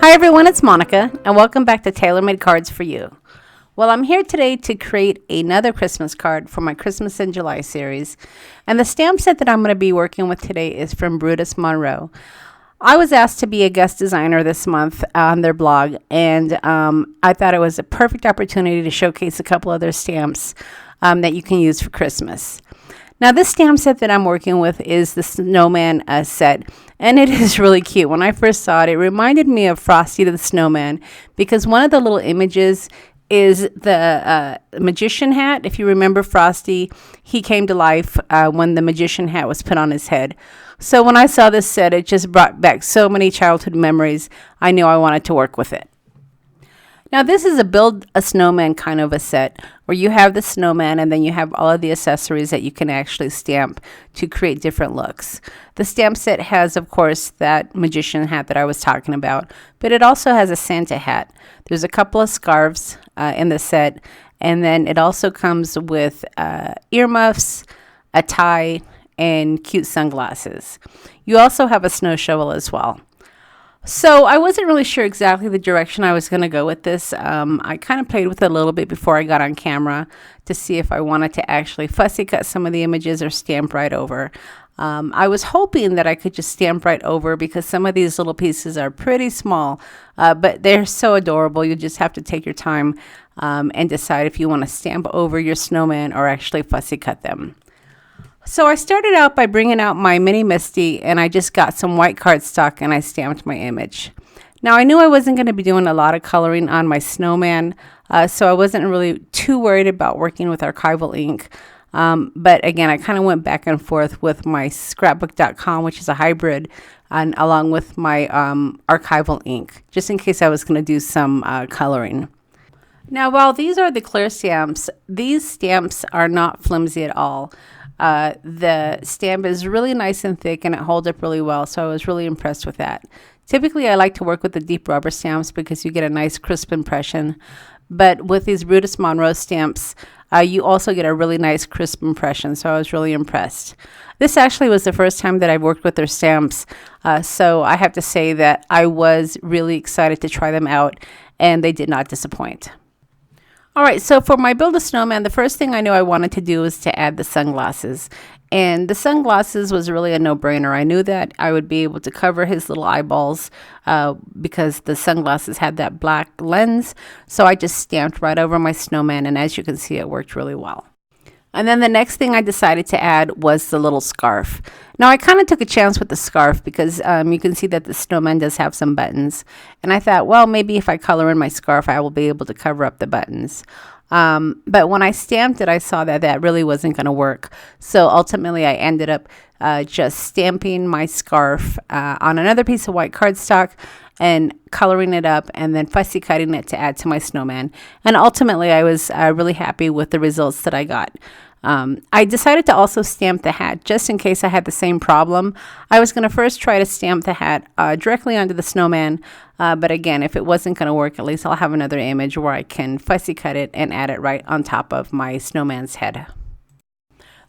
Hi everyone, it's Monica, and welcome back to Tailor-Made Cards for You. Well, I'm here today to create another Christmas card for my Christmas in July series, and the stamp set that I'm going to be working with today is from Brutus Monroe. I was asked to be a guest designer this month on their blog, and I thought it was a perfect opportunity to showcase a couple of their stamps that you can use for Christmas. Now, this stamp set that I'm working with is the Snowman set, and it is really cute. When I first saw it, it reminded me of Frosty the Snowman because one of the little images is the magician hat. If you remember Frosty, he came to life when the magician hat was put on his head. So when I saw this set, it just brought back so many childhood memories. I knew I wanted to work with it. Now, this is a build a snowman kind of a set where you have the snowman and then you have all of the accessories that you can actually stamp to create different looks. The stamp set has, of course, that magician hat that I was talking about, but it also has a Santa hat. There's a couple of scarves in the set, and then it also comes with earmuffs, a tie, and cute sunglasses. You also have a snow shovel as well. So I wasn't really sure exactly the direction I was going to go with this. I kind of played with it a little bit before I got on camera to see if I wanted to actually fussy cut some of the images or stamp right over. I was hoping that I could just stamp right over because some of these little pieces are pretty small, but they're so adorable. You just have to take your time and decide if you want to stamp over your snowman or actually fussy cut them. So I started out by bringing out my mini MISTI, and I just got some white cardstock and I stamped my image. Now, I knew I wasn't going to be doing a lot of coloring on my snowman, so I wasn't really too worried about working with Archival ink. But again, I kind of went back and forth with my scrapbook.com, which is a hybrid, and along with my Archival ink, just in case I was going to do some coloring. Now, while these are the clear stamps, these stamps are not flimsy at all. The stamp is really nice and thick and it holds up really well, so I was really impressed with that. Typically, I like to work with the deep rubber stamps because you get a nice crisp impression, but with these Brutus Monroe stamps, you also get a really nice crisp impression, so I was really impressed. This actually was the first time that I've worked with their stamps, so I have to say that I was really excited to try them out, and they did not disappoint. All right, so for my Build a Snowman, the first thing I knew I wanted to do was to add the sunglasses. And the sunglasses was really a no-brainer. I knew that I would be able to cover his little eyeballs because the sunglasses had that black lens. So I just stamped right over my snowman, and as you can see, it worked really well. And then the next thing I decided to add was the little scarf. Now, I kind of took a chance with the scarf because you can see that the snowman does have some buttons. And I thought, well, maybe if I color in my scarf, I will be able to cover up the buttons. But when I stamped it, I saw that that really wasn't going to work. So ultimately, I ended up just stamping my scarf on another piece of white cardstock and coloring it up and then fussy cutting it to add to my snowman. And ultimately, I was really happy with the results that I got. I decided to also stamp the hat just in case I had the same problem. I was going to first try to stamp the hat directly onto the snowman, but again, if it wasn't going to work, at least I'll have another image where I can fussy cut it and add it right on top of my snowman's head.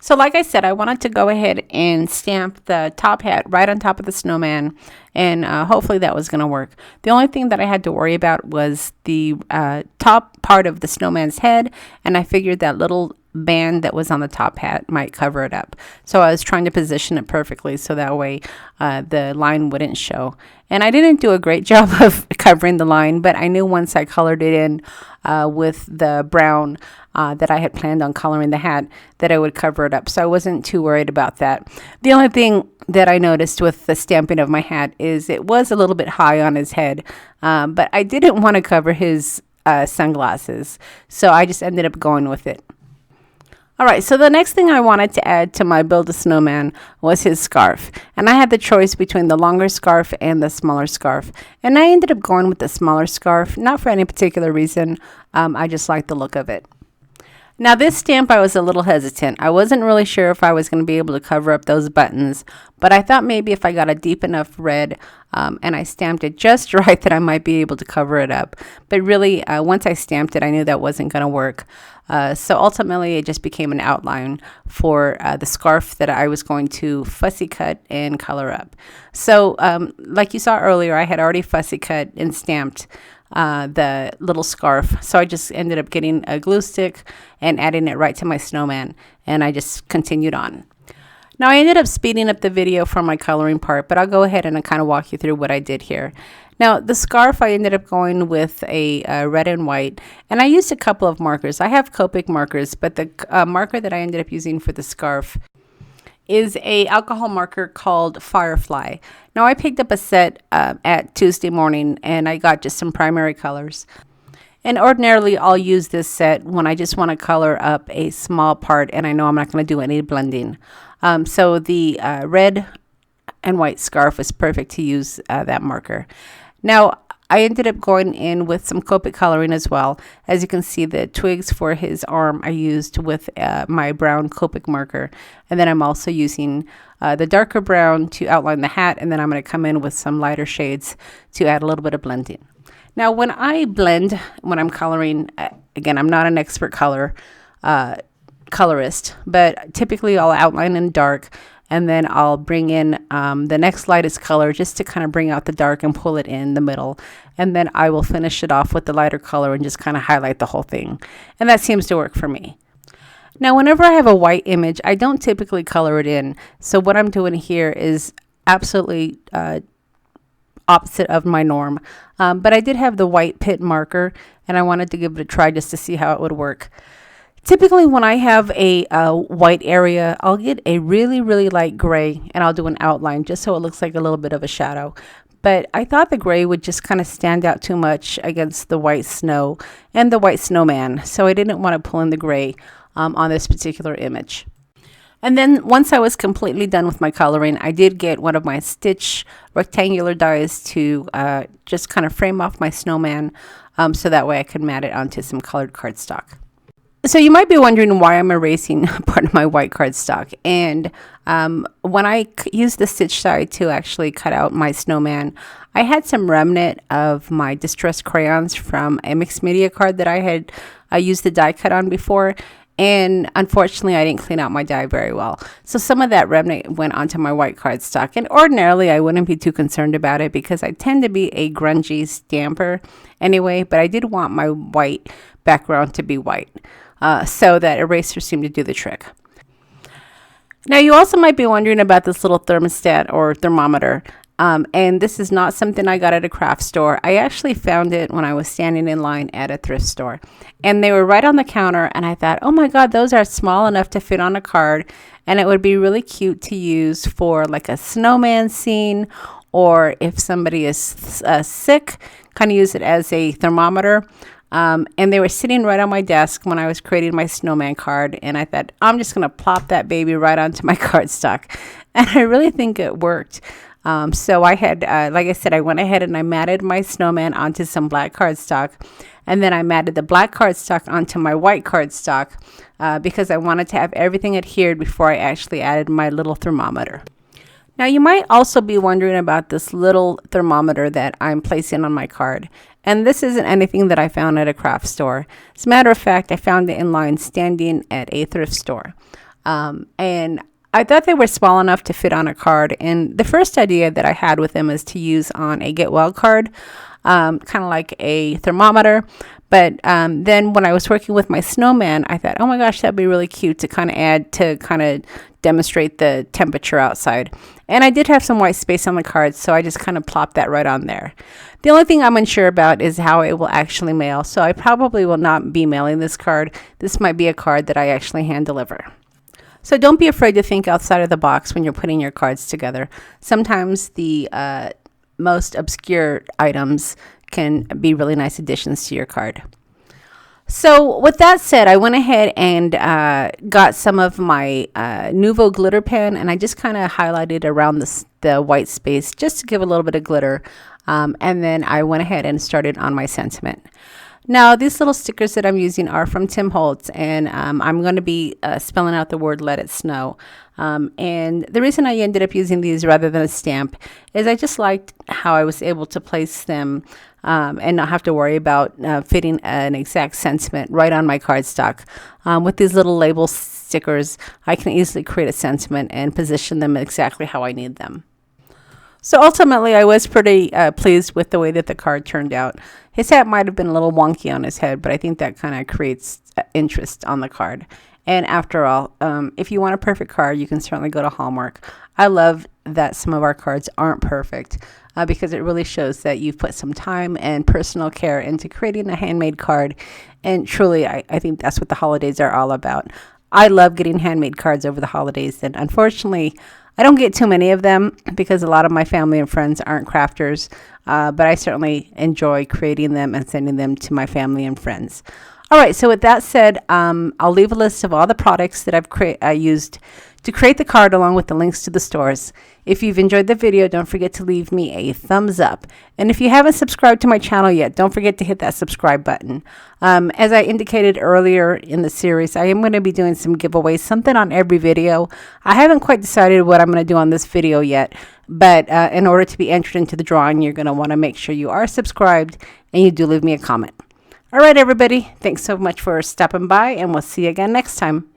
So like I said, I wanted to go ahead and stamp the top hat right on top of the snowman, and hopefully that was going to work. The only thing that I had to worry about was the top part of the snowman's head, and I figured that little band that was on the top hat might cover it up. So I was trying to position it perfectly so that way the line wouldn't show. And I didn't do a great job of covering the line, but I knew once I colored it in with the brown that I had planned on coloring the hat that I would cover it up. So I wasn't too worried about that. The only thing that I noticed with the stamping of my hat is it was a little bit high on his head, but I didn't want to cover his sunglasses. So I just ended up going with it. All right, so the next thing I wanted to add to my Build a Snowman was his scarf. And I had the choice between the longer scarf and the smaller scarf. And I ended up going with the smaller scarf, not for any particular reason. I just liked the look of it. Now this stamp, I was a little hesitant. I wasn't really sure if I was going to be able to cover up those buttons, but I thought maybe if I got a deep enough red and I stamped it just right that I might be able to cover it up. But really, once I stamped it, I knew that wasn't going to work. So ultimately, it just became an outline for the scarf that I was going to fussy cut and color up. So like you saw earlier, I had already fussy cut and stamped the little scarf. So I just ended up getting a glue stick and adding it right to my snowman, and I just continued on. Now I ended up speeding up the video for my coloring part, but I'll go ahead and kind of walk you through what I did here. Now the scarf, I ended up going with a red and white, and I used a couple of markers. I have Copic markers, but the marker that I ended up using for the scarf is a alcohol marker called Firefly. Now I picked up a set at Tuesday morning, and I got just some primary colors. And ordinarily I'll use this set when I just want to color up a small part and I know I'm not going to do any blending. So the red and white scarf was perfect to use that marker. Now I ended up going in with some Copic coloring as well. As you can see, the twigs for his arm I used with my brown Copic marker. And then I'm also using the darker brown to outline the hat. And then I'm going to come in with some lighter shades to add a little bit of blending. Now, when I blend, when I'm coloring, again, I'm not an expert colorist, but typically I'll outline in dark. And then I'll bring in the next lightest color just to kind of bring out the dark and pull it in the middle. And then I will finish it off with the lighter color and just kind of highlight the whole thing. And that seems to work for me. Now, whenever I have a white image, I don't typically color it in. So what I'm doing here is absolutely opposite of my norm. But I did have the white Pitt marker, and I wanted to give it a try just to see how it would work. Typically, when I have a white area, I'll get a really, really light gray, and I'll do an outline just so it looks like a little bit of a shadow. But I thought the gray would just kind of stand out too much against the white snow and the white snowman, so I didn't want to pull in the gray on this particular image. And then once I was completely done with my coloring, I did get one of my stitch rectangular dies to just kind of frame off my snowman so that way I could mat it onto some colored cardstock. So you might be wondering why I'm erasing part of my white cardstock. And when I used the stitch die to actually cut out my snowman, I had some remnant of my distressed crayons from a mixed media card that I had used the die cut on before. And unfortunately, I didn't clean out my die very well. So some of that remnant went onto my white cardstock. And ordinarily, I wouldn't be too concerned about it because I tend to be a grungy stamper anyway. But I did want my white background to be white. So that eraser seemed to do the trick. Now you also might be wondering about this little thermostat or thermometer. And this is not something I got at a craft store. I actually found it when I was standing in line at a thrift store. And they were right on the counter, and I thought, oh my God, those are small enough to fit on a card. And it would be really cute to use for like a snowman scene, or if somebody is sick, kind of use it as a thermometer. And they were sitting right on my desk when I was creating my snowman card. And I thought, I'm just going to plop that baby right onto my cardstock. And I really think it worked. So I had, like I said, I went ahead and I matted my snowman onto some black cardstock. And then I matted the black cardstock onto my white cardstock because I wanted to have everything adhered before I actually added my little thermometer. Now you might also be wondering about this little thermometer that I'm placing on my card. And this isn't anything that I found at a craft store. As a matter of fact, I found it in line standing at a thrift store. And I thought they were small enough to fit on a card. And the first idea that I had with them is to use on a Get Well card, kind of like a thermometer. But then when I was working with my snowman, I thought, oh my gosh, that'd be really cute to kind of add to kind of demonstrate the temperature outside. And I did have some white space on the card, so I just kind of plopped that right on there. The only thing I'm unsure about is how it will actually mail. So I probably will not be mailing this card. This might be a card that I actually hand deliver. So don't be afraid to think outside of the box when you're putting your cards together. Sometimes the most obscure items can be really nice additions to your card. So with that said, I went ahead and got some of my Nuvo glitter pen, and I just kind of highlighted around the white space just to give a little bit of glitter. And then I went ahead and started on my sentiment. Now, these little stickers that I'm using are from Tim Holtz, and I'm going to be spelling out the word "Let It Snow." And the reason I ended up using these rather than a stamp is I just liked how I was able to place them and not have to worry about fitting an exact sentiment right on my cardstock. With these little label stickers, I can easily create a sentiment and position them exactly how I need them. So ultimately, I was pretty pleased with the way that the card turned out. His hat might have been a little wonky on his head, but I think that kind of creates interest on the card. And after all, if you want a perfect card, you can certainly go to Hallmark. I love that some of our cards aren't perfect because it really shows that you've put some time and personal care into creating a handmade card. And truly, I think that's what the holidays are all about. I love getting handmade cards over the holidays, and unfortunately, I don't get too many of them because a lot of my family and friends aren't crafters, but I certainly enjoy creating them and sending them to my family and friends. All right, so with that said, I'll leave a list of all the products that I've used to create the card along with the links to the stores. If you've enjoyed the video, don't forget to leave me a thumbs up. And if you haven't subscribed to my channel yet, don't forget to hit that subscribe button. As I indicated earlier in the series, I am going to be doing some giveaways, something on every video. I haven't quite decided what I'm going to do on this video yet, but in order to be entered into the drawing, you're going to want to make sure you are subscribed and you do leave me a comment. All right, everybody, thanks so much for stopping by, and we'll see you again next time.